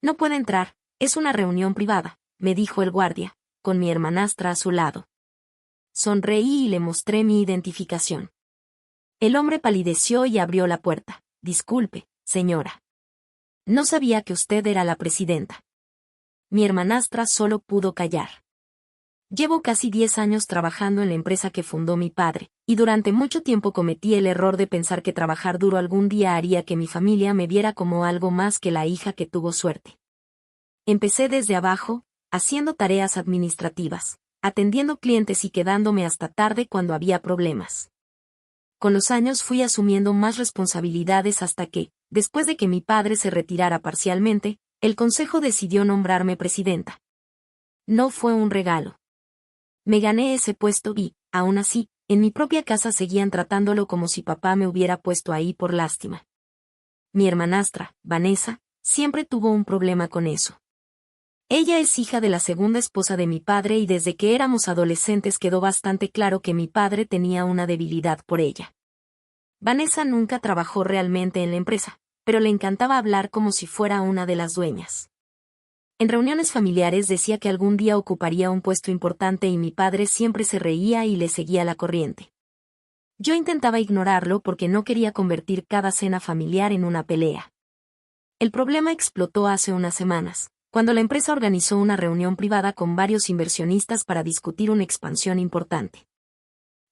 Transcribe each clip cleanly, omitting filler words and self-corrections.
No puede entrar, es una reunión privada, me dijo el guardia, con mi hermanastra a su lado. Sonreí y le mostré mi identificación. El hombre palideció y abrió la puerta. Disculpe, señora. No sabía que usted era la presidenta. Mi hermanastra solo pudo callar. Llevo casi 10 años trabajando en la empresa que fundó mi padre, y durante mucho tiempo cometí el error de pensar que trabajar duro algún día haría que mi familia me viera como algo más que la hija que tuvo suerte. Empecé desde abajo, haciendo tareas administrativas, atendiendo clientes y quedándome hasta tarde cuando había problemas. Con los años fui asumiendo más responsabilidades hasta que, después de que mi padre se retirara parcialmente, el consejo decidió nombrarme presidenta. No fue un regalo. Me gané ese puesto y, aún así, en mi propia casa seguían tratándolo como si papá me hubiera puesto ahí por lástima. Mi hermanastra, Vanessa, siempre tuvo un problema con eso. Ella es hija de la segunda esposa de mi padre y desde que éramos adolescentes quedó bastante claro que mi padre tenía una debilidad por ella. Vanessa nunca trabajó realmente en la empresa, pero le encantaba hablar como si fuera una de las dueñas. En reuniones familiares decía que algún día ocuparía un puesto importante y mi padre siempre se reía y le seguía la corriente. Yo intentaba ignorarlo porque no quería convertir cada cena familiar en una pelea. El problema explotó hace unas semanas, cuando la empresa organizó una reunión privada con varios inversionistas para discutir una expansión importante.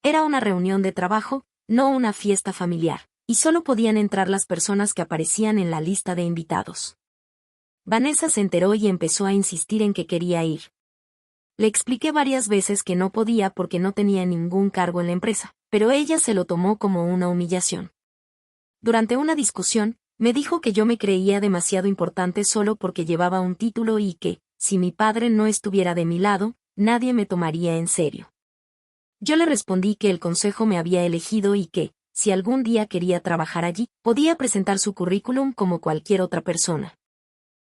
Era una reunión de trabajo, no una fiesta familiar, y solo podían entrar las personas que aparecían en la lista de invitados. Vanessa se enteró y empezó a insistir en que quería ir. Le expliqué varias veces que no podía porque no tenía ningún cargo en la empresa, pero ella se lo tomó como una humillación. Durante una discusión, me dijo que yo me creía demasiado importante solo porque llevaba un título y que, si mi padre no estuviera de mi lado, nadie me tomaría en serio. Yo le respondí que el consejo me había elegido y que, si algún día quería trabajar allí, podía presentar su currículum como cualquier otra persona.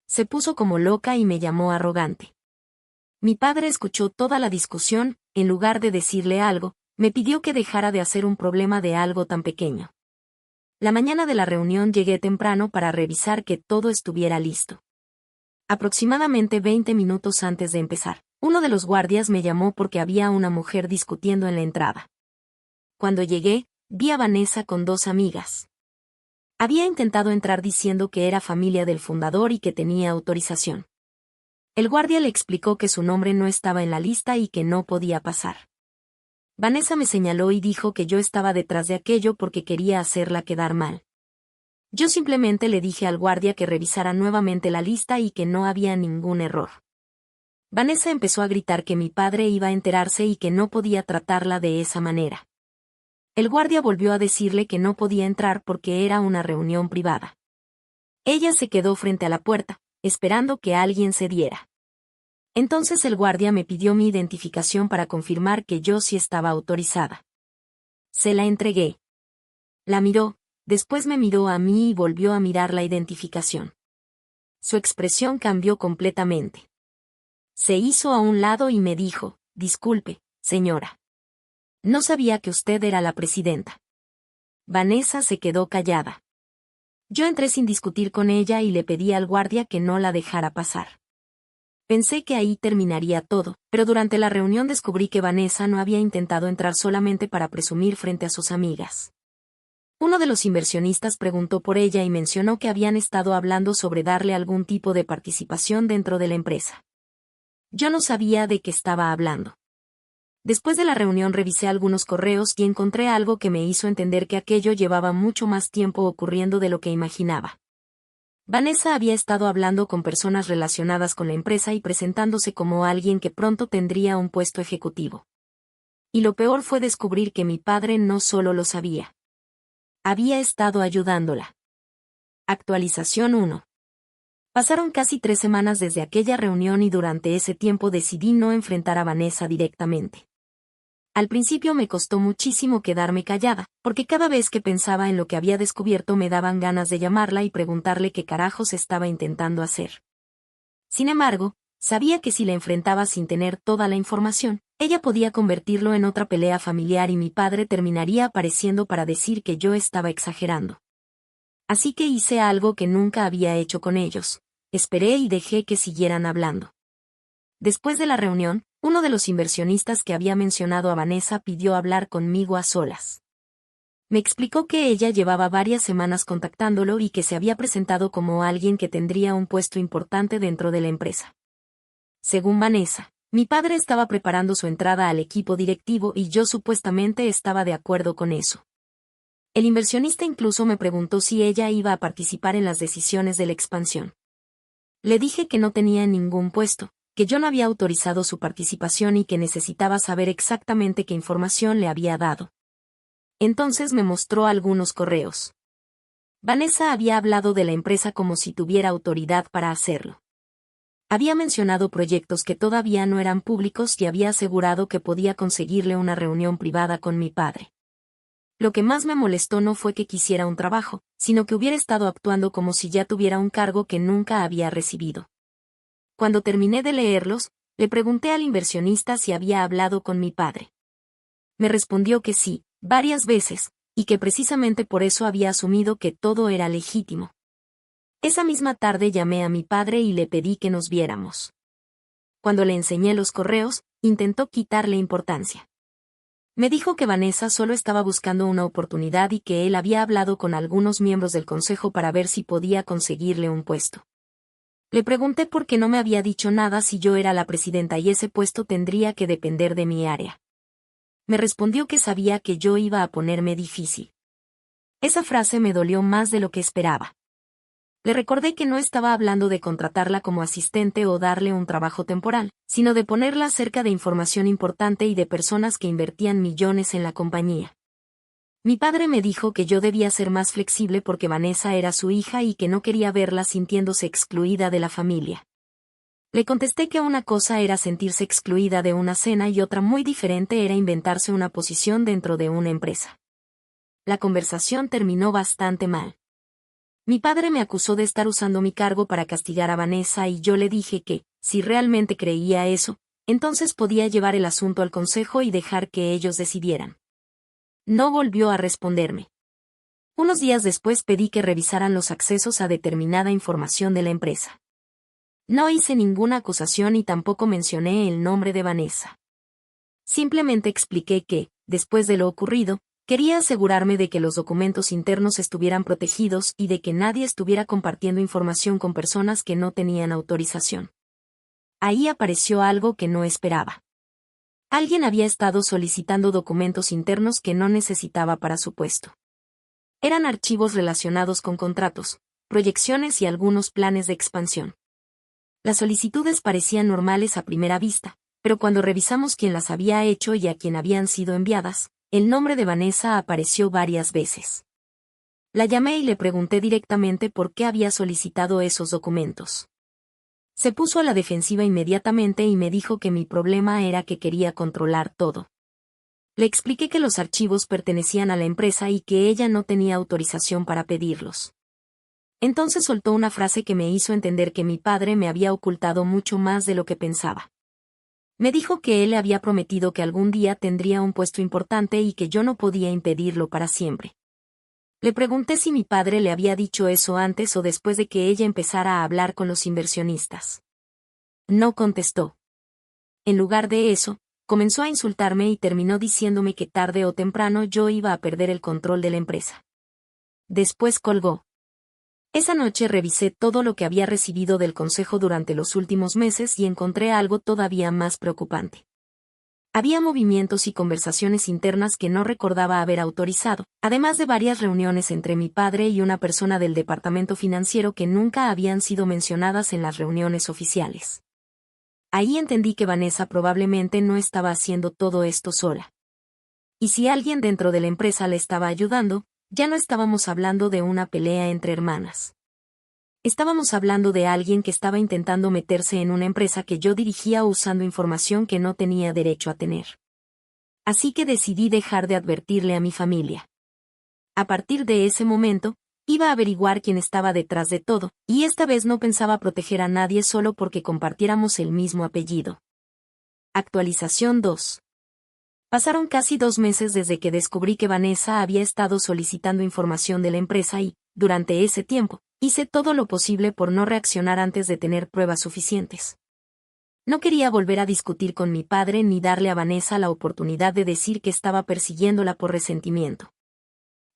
Se puso como loca y me llamó arrogante. Mi padre escuchó toda la discusión, en lugar de decirle algo, me pidió que dejara de hacer un problema de algo tan pequeño. La mañana de la reunión llegué temprano para revisar que todo estuviera listo. Aproximadamente 20 minutos antes de empezar, uno de los guardias me llamó porque había una mujer discutiendo en la entrada. Cuando llegué, vi a Vanessa con 2 amigas. Había intentado entrar diciendo que era familia del fundador y que tenía autorización. El guardia le explicó que su nombre no estaba en la lista y que no podía pasar. Vanessa me señaló y dijo que yo estaba detrás de aquello porque quería hacerla quedar mal. Yo simplemente le dije al guardia que revisara nuevamente la lista y que no había ningún error. Vanessa empezó a gritar que mi padre iba a enterarse y que no podía tratarla de esa manera. El guardia volvió a decirle que no podía entrar porque era una reunión privada. Ella se quedó frente a la puerta, esperando que alguien cediera. Entonces el guardia me pidió mi identificación para confirmar que yo sí estaba autorizada. Se la entregué. La miró, después me miró a mí y volvió a mirar la identificación. Su expresión cambió completamente. Se hizo a un lado y me dijo, disculpe, señora. No sabía que usted era la presidenta. Vanessa se quedó callada. Yo entré sin discutir con ella y le pedí al guardia que no la dejara pasar. Pensé que ahí terminaría todo, pero durante la reunión descubrí que Vanessa no había intentado entrar solamente para presumir frente a sus amigas. Uno de los inversionistas preguntó por ella y mencionó que habían estado hablando sobre darle algún tipo de participación dentro de la empresa. Yo no sabía de qué estaba hablando. Después de la reunión revisé algunos correos y encontré algo que me hizo entender que aquello llevaba mucho más tiempo ocurriendo de lo que imaginaba. Vanessa había estado hablando con personas relacionadas con la empresa y presentándose como alguien que pronto tendría un puesto ejecutivo. Y lo peor fue descubrir que mi padre no solo lo sabía. Había estado ayudándola. Actualización 1. Pasaron casi 3 semanas desde aquella reunión y durante ese tiempo decidí no enfrentar a Vanessa directamente. Al principio me costó muchísimo quedarme callada, porque cada vez que pensaba en lo que había descubierto me daban ganas de llamarla y preguntarle qué carajos estaba intentando hacer. Sin embargo, sabía que si la enfrentaba sin tener toda la información, ella podía convertirlo en otra pelea familiar y mi padre terminaría apareciendo para decir que yo estaba exagerando. Así que hice algo que nunca había hecho con ellos. esperé y dejé que siguieran hablando. Después de la reunión, uno de los inversionistas que había mencionado a Vanessa pidió hablar conmigo a solas. Me explicó que ella llevaba varias semanas contactándolo y que se había presentado como alguien que tendría un puesto importante dentro de la empresa. Según Vanessa, mi padre estaba preparando su entrada al equipo directivo y yo supuestamente estaba de acuerdo con eso. El inversionista incluso me preguntó si ella iba a participar en las decisiones de la expansión. Le dije que no tenía ningún puesto, que yo no había autorizado su participación y que necesitaba saber exactamente qué información le había dado. Entonces me mostró algunos correos. Vanessa había hablado de la empresa como si tuviera autoridad para hacerlo. Había mencionado proyectos que todavía no eran públicos y había asegurado que podía conseguirle una reunión privada con mi padre. Lo que más me molestó no fue que quisiera un trabajo, sino que hubiera estado actuando como si ya tuviera un cargo que nunca había recibido. Cuando terminé de leerlos, le pregunté al inversionista si había hablado con mi padre. Me respondió que sí, varias veces, y que precisamente por eso había asumido que todo era legítimo. Esa misma tarde llamé a mi padre y le pedí que nos viéramos. Cuando le enseñé los correos, intentó quitarle importancia. Me dijo que Vanessa solo estaba buscando una oportunidad y que él había hablado con algunos miembros del consejo para ver si podía conseguirle un puesto. Le pregunté por qué no me había dicho nada si yo era la presidenta y ese puesto tendría que depender de mi área. Me respondió que sabía que yo iba a ponerme difícil. Esa frase me dolió más de lo que esperaba. Le recordé que no estaba hablando de contratarla como asistente o darle un trabajo temporal, sino de ponerla cerca de información importante y de personas que invertían millones en la compañía. Mi padre me dijo que yo debía ser más flexible porque Vanessa era su hija y que no quería verla sintiéndose excluida de la familia. Le contesté que una cosa era sentirse excluida de una cena y otra muy diferente era inventarse una posición dentro de una empresa. La conversación terminó bastante mal. Mi padre me acusó de estar usando mi cargo para castigar a Vanessa y yo le dije que, si realmente creía eso, entonces podía llevar el asunto al consejo y dejar que ellos decidieran. No volvió a responderme. Unos días después pedí que revisaran los accesos a determinada información de la empresa. No hice ninguna acusación y tampoco mencioné el nombre de Vanessa. Simplemente expliqué que, después de lo ocurrido, quería asegurarme de que los documentos internos estuvieran protegidos y de que nadie estuviera compartiendo información con personas que no tenían autorización. Ahí apareció algo que no esperaba. Alguien había estado solicitando documentos internos que no necesitaba para su puesto. Eran archivos relacionados con contratos, proyecciones y algunos planes de expansión. Las solicitudes parecían normales a primera vista, pero cuando revisamos quién las había hecho y a quién habían sido enviadas, el nombre de Vanessa apareció varias veces. La llamé y le pregunté directamente por qué había solicitado esos documentos. Se puso a la defensiva inmediatamente y me dijo que mi problema era que quería controlar todo. Le expliqué que los archivos pertenecían a la empresa y que ella no tenía autorización para pedirlos. Entonces soltó una frase que me hizo entender que mi padre me había ocultado mucho más de lo que pensaba. Me dijo que él le había prometido que algún día tendría un puesto importante y que yo no podía impedirlo para siempre. Le pregunté si mi padre le había dicho eso antes o después de que ella empezara a hablar con los inversionistas. No contestó. En lugar de eso, comenzó a insultarme y terminó diciéndome que tarde o temprano yo iba a perder el control de la empresa. Después colgó. Esa noche revisé todo lo que había recibido del consejo durante los últimos meses y encontré algo todavía más preocupante. Había movimientos y conversaciones internas que no recordaba haber autorizado, además de varias reuniones entre mi padre y una persona del departamento financiero que nunca habían sido mencionadas en las reuniones oficiales. Ahí entendí que Vanessa probablemente no estaba haciendo todo esto sola. Y si alguien dentro de la empresa le estaba ayudando, ya no estábamos hablando de una pelea entre hermanas. Estábamos hablando de alguien que estaba intentando meterse en una empresa que yo dirigía usando información que no tenía derecho a tener. Así que decidí dejar de advertirle a mi familia. A partir de ese momento, iba a averiguar quién estaba detrás de todo, y esta vez no pensaba proteger a nadie solo porque compartiéramos el mismo apellido. Actualización 2. Pasaron casi 2 meses desde que descubrí que Vanessa había estado solicitando información de la empresa y, durante ese tiempo, hice todo lo posible por no reaccionar antes de tener pruebas suficientes. No quería volver a discutir con mi padre ni darle a Vanessa la oportunidad de decir que estaba persiguiéndola por resentimiento.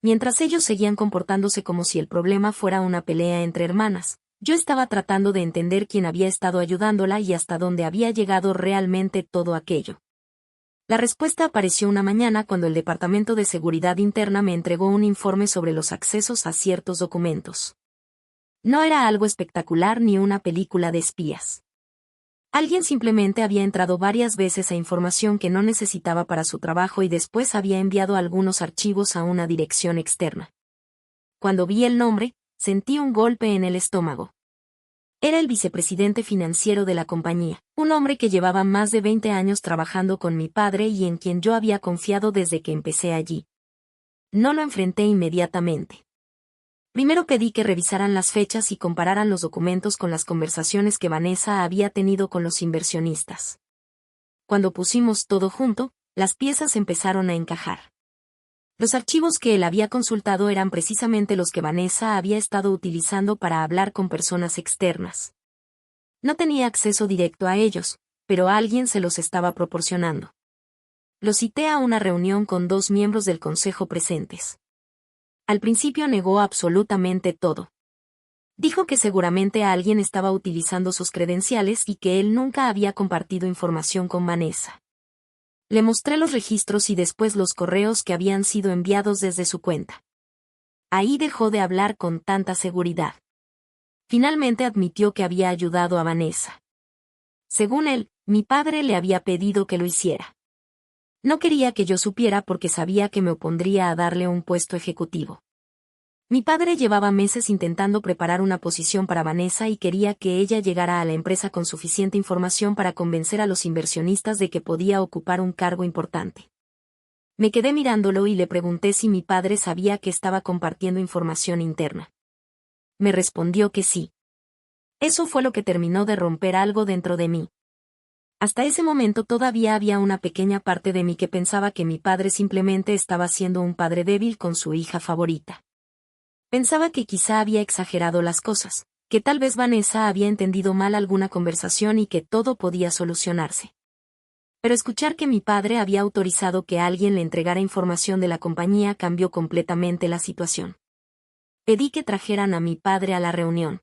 Mientras ellos seguían comportándose como si el problema fuera una pelea entre hermanas, yo estaba tratando de entender quién había estado ayudándola y hasta dónde había llegado realmente todo aquello. La respuesta apareció una mañana cuando el Departamento de Seguridad Interna me entregó un informe sobre los accesos a ciertos documentos. No era algo espectacular ni una película de espías. Alguien simplemente había entrado varias veces a información que no necesitaba para su trabajo y después había enviado algunos archivos a una dirección externa. Cuando vi el nombre, sentí un golpe en el estómago. Era el vicepresidente financiero de la compañía, un hombre que llevaba más de 20 años trabajando con mi padre y en quien yo había confiado desde que empecé allí. No lo enfrenté inmediatamente. Primero pedí que revisaran las fechas y compararan los documentos con las conversaciones que Vanessa había tenido con los inversionistas. Cuando pusimos todo junto, las piezas empezaron a encajar. Los archivos que él había consultado eran precisamente los que Vanessa había estado utilizando para hablar con personas externas. No tenía acceso directo a ellos, pero alguien se los estaba proporcionando. Lo cité a una reunión con 2 miembros del consejo presentes. Al principio negó absolutamente todo. Dijo que seguramente alguien estaba utilizando sus credenciales y que él nunca había compartido información con Vanessa. Le mostré los registros y después los correos que habían sido enviados desde su cuenta. Ahí dejó de hablar con tanta seguridad. Finalmente admitió que había ayudado a Vanessa. Según él, mi padre le había pedido que lo hiciera. No quería que yo supiera porque sabía que me opondría a darle un puesto ejecutivo. Mi padre llevaba meses intentando preparar una posición para Vanessa y quería que ella llegara a la empresa con suficiente información para convencer a los inversionistas de que podía ocupar un cargo importante. Me quedé mirándolo y le pregunté si mi padre sabía que estaba compartiendo información interna. Me respondió que sí. Eso fue lo que terminó de romper algo dentro de mí. Hasta ese momento todavía había una pequeña parte de mí que pensaba que mi padre simplemente estaba siendo un padre débil con su hija favorita. Pensaba que quizá había exagerado las cosas, que tal vez Vanessa había entendido mal alguna conversación y que todo podía solucionarse. Pero escuchar que mi padre había autorizado que alguien le entregara información de la compañía cambió completamente la situación. Pedí que trajeran a mi padre a la reunión.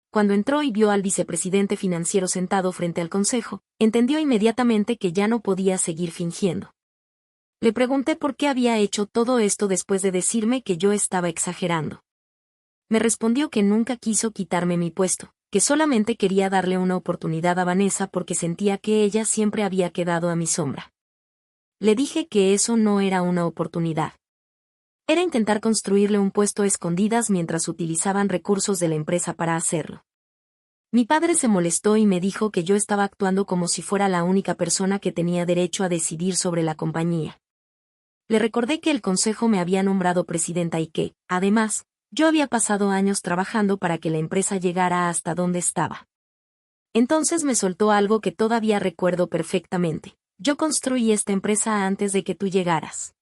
Cuando entró y vio al vicepresidente financiero sentado frente al consejo, entendió inmediatamente que ya no podía seguir fingiendo. Le pregunté por qué había hecho todo esto después de decirme que yo estaba exagerando. Me respondió que nunca quiso quitarme mi puesto, que solamente quería darle una oportunidad a Vanessa porque sentía que ella siempre había quedado a mi sombra. Le dije que eso no era una oportunidad. Era intentar construirle un puesto a escondidas mientras utilizaban recursos de la empresa para hacerlo. Mi padre se molestó y me dijo que yo estaba actuando como si fuera la única persona que tenía derecho a decidir sobre la compañía. Le recordé que el consejo me había nombrado presidenta y que, además, yo había pasado años trabajando para que la empresa llegara hasta donde estaba. Entonces me soltó algo que todavía recuerdo perfectamente. Yo construí esta empresa antes de que tú llegaras.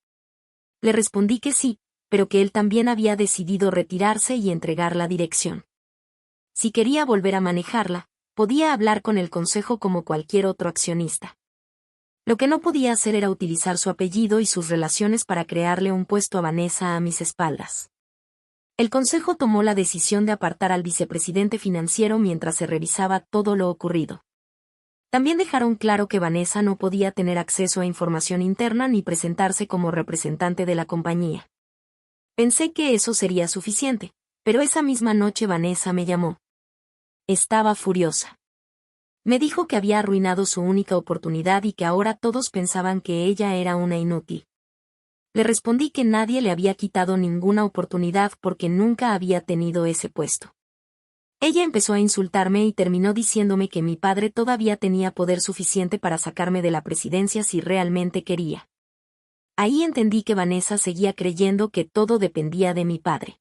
Le respondí que sí, pero que él también había decidido retirarse y entregar la dirección. Si quería volver a manejarla, podía hablar con el consejo como cualquier otro accionista. Lo que no podía hacer era utilizar su apellido y sus relaciones para crearle un puesto a Vanessa a mis espaldas. El consejo tomó la decisión de apartar al vicepresidente financiero mientras se revisaba todo lo ocurrido. También dejaron claro que Vanessa no podía tener acceso a información interna ni presentarse como representante de la compañía. Pensé que eso sería suficiente, pero esa misma noche Vanessa me llamó. Estaba furiosa. Me dijo que había arruinado su única oportunidad y que ahora todos pensaban que ella era una inútil. Le respondí que nadie le había quitado ninguna oportunidad porque nunca había tenido ese puesto. Ella empezó a insultarme y terminó diciéndome que mi padre todavía tenía poder suficiente para sacarme de la presidencia si realmente quería. Ahí entendí que Vanessa seguía creyendo que todo dependía de mi padre.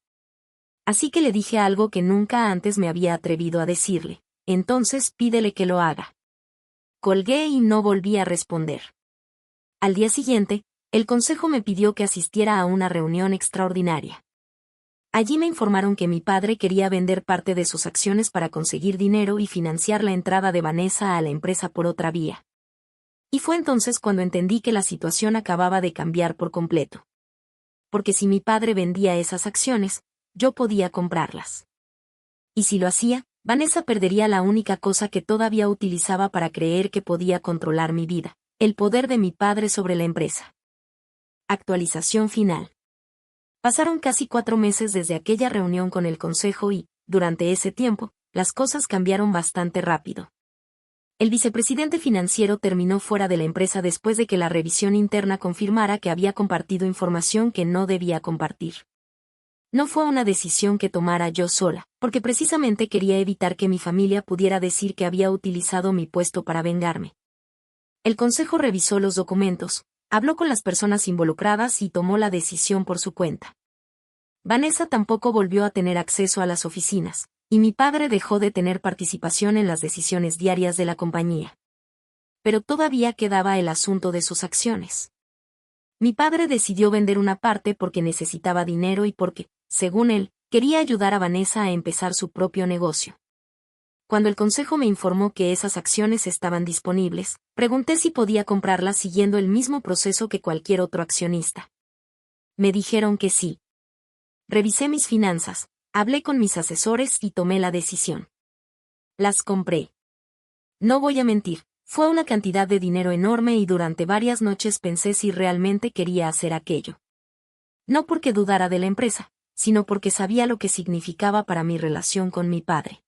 Así que le dije algo que nunca antes me había atrevido a decirle: entonces pídele que lo haga. Colgué y no volví a responder. Al día siguiente, el consejo me pidió que asistiera a una reunión extraordinaria. Allí me informaron que mi padre quería vender parte de sus acciones para conseguir dinero y financiar la entrada de Vanessa a la empresa por otra vía. Y fue entonces cuando entendí que la situación acababa de cambiar por completo. Porque si mi padre vendía esas acciones, yo podía comprarlas. Y si lo hacía, Vanessa perdería la única cosa que todavía utilizaba para creer que podía controlar mi vida, el poder de mi padre sobre la empresa. Actualización final. Pasaron casi 4 meses desde aquella reunión con el consejo y, durante ese tiempo, las cosas cambiaron bastante rápido. El vicepresidente financiero terminó fuera de la empresa después de que la revisión interna confirmara que había compartido información que no debía compartir. No fue una decisión que tomara yo sola, porque precisamente quería evitar que mi familia pudiera decir que había utilizado mi puesto para vengarme. El consejo revisó los documentos, habló con las personas involucradas y tomó la decisión por su cuenta. Vanessa tampoco volvió a tener acceso a las oficinas, y mi padre dejó de tener participación en las decisiones diarias de la compañía. Pero todavía quedaba el asunto de sus acciones. Mi padre decidió vender una parte porque necesitaba dinero y porque, según él, quería ayudar a Vanessa a empezar su propio negocio. Cuando el consejo me informó que esas acciones estaban disponibles, pregunté si podía comprarlas siguiendo el mismo proceso que cualquier otro accionista. Me dijeron que sí. Revisé mis finanzas, hablé con mis asesores y tomé la decisión. Las compré. No voy a mentir, fue una cantidad de dinero enorme y durante varias noches pensé si realmente quería hacer aquello. No porque dudara de la empresa, sino porque sabía lo que significaba para mi relación con mi padre.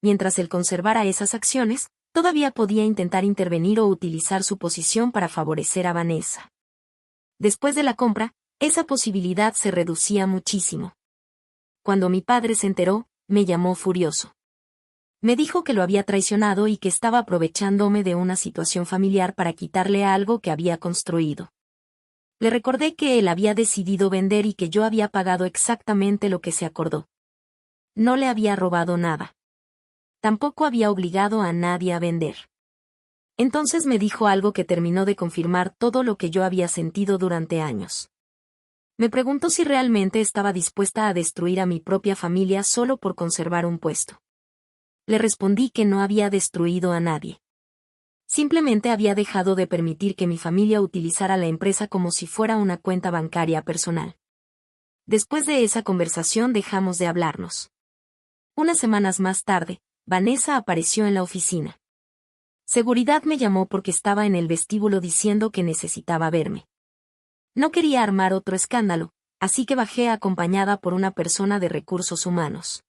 Mientras él conservara esas acciones, todavía podía intentar intervenir o utilizar su posición para favorecer a Vanessa. Después de la compra, esa posibilidad se reducía muchísimo. Cuando mi padre se enteró, me llamó furioso. Me dijo que lo había traicionado y que estaba aprovechándome de una situación familiar para quitarle algo que había construido. Le recordé que él había decidido vender y que yo había pagado exactamente lo que se acordó. No le había robado nada. Tampoco había obligado a nadie a vender. Entonces me dijo algo que terminó de confirmar todo lo que yo había sentido durante años. Me preguntó si realmente estaba dispuesta a destruir a mi propia familia solo por conservar un puesto. Le respondí que no había destruido a nadie. Simplemente había dejado de permitir que mi familia utilizara la empresa como si fuera una cuenta bancaria personal. Después de esa conversación dejamos de hablarnos. Unas semanas más tarde, Vanessa apareció en la oficina. Seguridad me llamó porque estaba en el vestíbulo diciendo que necesitaba verme. No quería armar otro escándalo, así que bajé acompañada por una persona de recursos humanos.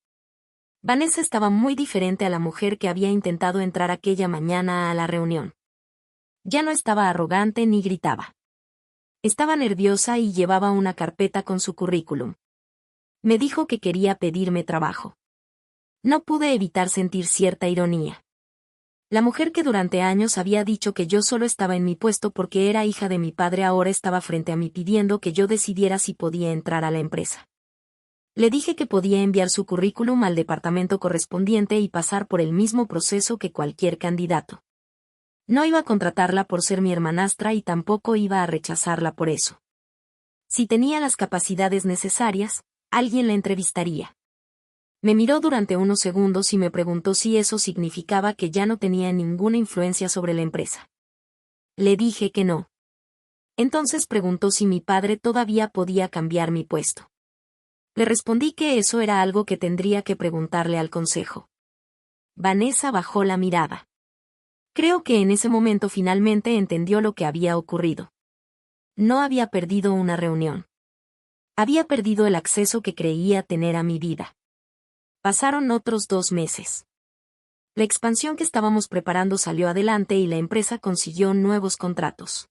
Vanessa estaba muy diferente a la mujer que había intentado entrar aquella mañana a la reunión. Ya no estaba arrogante ni gritaba. Estaba nerviosa y llevaba una carpeta con su currículum. Me dijo que quería pedirme trabajo. No pude evitar sentir cierta ironía. La mujer que durante años había dicho que yo solo estaba en mi puesto porque era hija de mi padre ahora estaba frente a mí pidiendo que yo decidiera si podía entrar a la empresa. Le dije que podía enviar su currículum al departamento correspondiente y pasar por el mismo proceso que cualquier candidato. No iba a contratarla por ser mi hermanastra y tampoco iba a rechazarla por eso. Si tenía las capacidades necesarias, alguien la entrevistaría. Me miró durante unos segundos y me preguntó si eso significaba que ya no tenía ninguna influencia sobre la empresa. Le dije que no. Entonces preguntó si mi padre todavía podía cambiar mi puesto. Le respondí que eso era algo que tendría que preguntarle al consejo. Vanessa bajó la mirada. Creo que en ese momento finalmente entendió lo que había ocurrido. No había perdido una reunión. Había perdido el acceso que creía tener a mi vida. Pasaron otros 2 meses. La expansión que estábamos preparando salió adelante y la empresa consiguió nuevos contratos.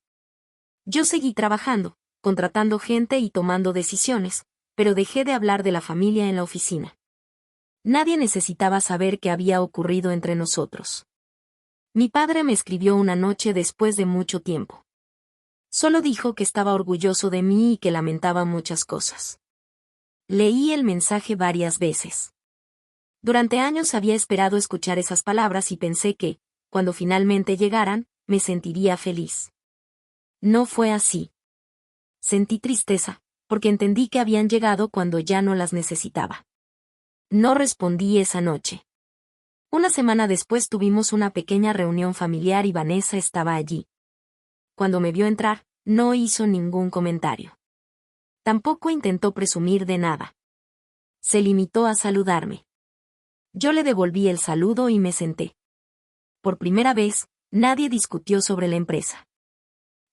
Yo seguí trabajando, contratando gente y tomando decisiones, pero dejé de hablar de la familia en la oficina. Nadie necesitaba saber qué había ocurrido entre nosotros. Mi padre me escribió una noche después de mucho tiempo. Solo dijo que estaba orgulloso de mí y que lamentaba muchas cosas. Leí el mensaje varias veces. Durante años había esperado escuchar esas palabras y pensé que, cuando finalmente llegaran, me sentiría feliz. No fue así. Sentí tristeza, porque entendí que habían llegado cuando ya no las necesitaba. No respondí esa noche. Una semana después tuvimos una pequeña reunión familiar y Vanessa estaba allí. Cuando me vio entrar, no hizo ningún comentario. Tampoco intentó presumir de nada. Se limitó a saludarme. Yo le devolví el saludo y me senté. Por primera vez, nadie discutió sobre la empresa.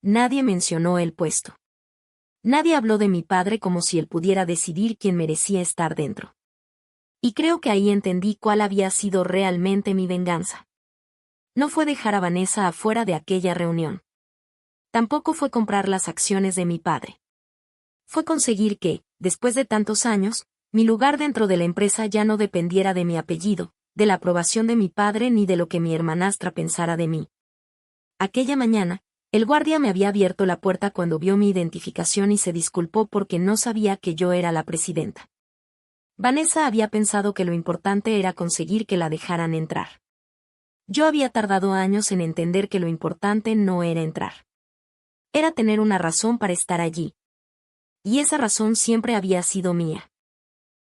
Nadie mencionó el puesto. Nadie habló de mi padre como si él pudiera decidir quién merecía estar dentro. Y creo que ahí entendí cuál había sido realmente mi venganza. No fue dejar a Vanessa afuera de aquella reunión. Tampoco fue comprar las acciones de mi padre. Fue conseguir que, después de tantos años, mi lugar dentro de la empresa ya no dependiera de mi apellido, de la aprobación de mi padre ni de lo que mi hermanastra pensara de mí. Aquella mañana, el guardia me había abierto la puerta cuando vio mi identificación y se disculpó porque no sabía que yo era la presidenta. Vanessa había pensado que lo importante era conseguir que la dejaran entrar. Yo había tardado años en entender que lo importante no era entrar. Era tener una razón para estar allí. Y esa razón siempre había sido mía.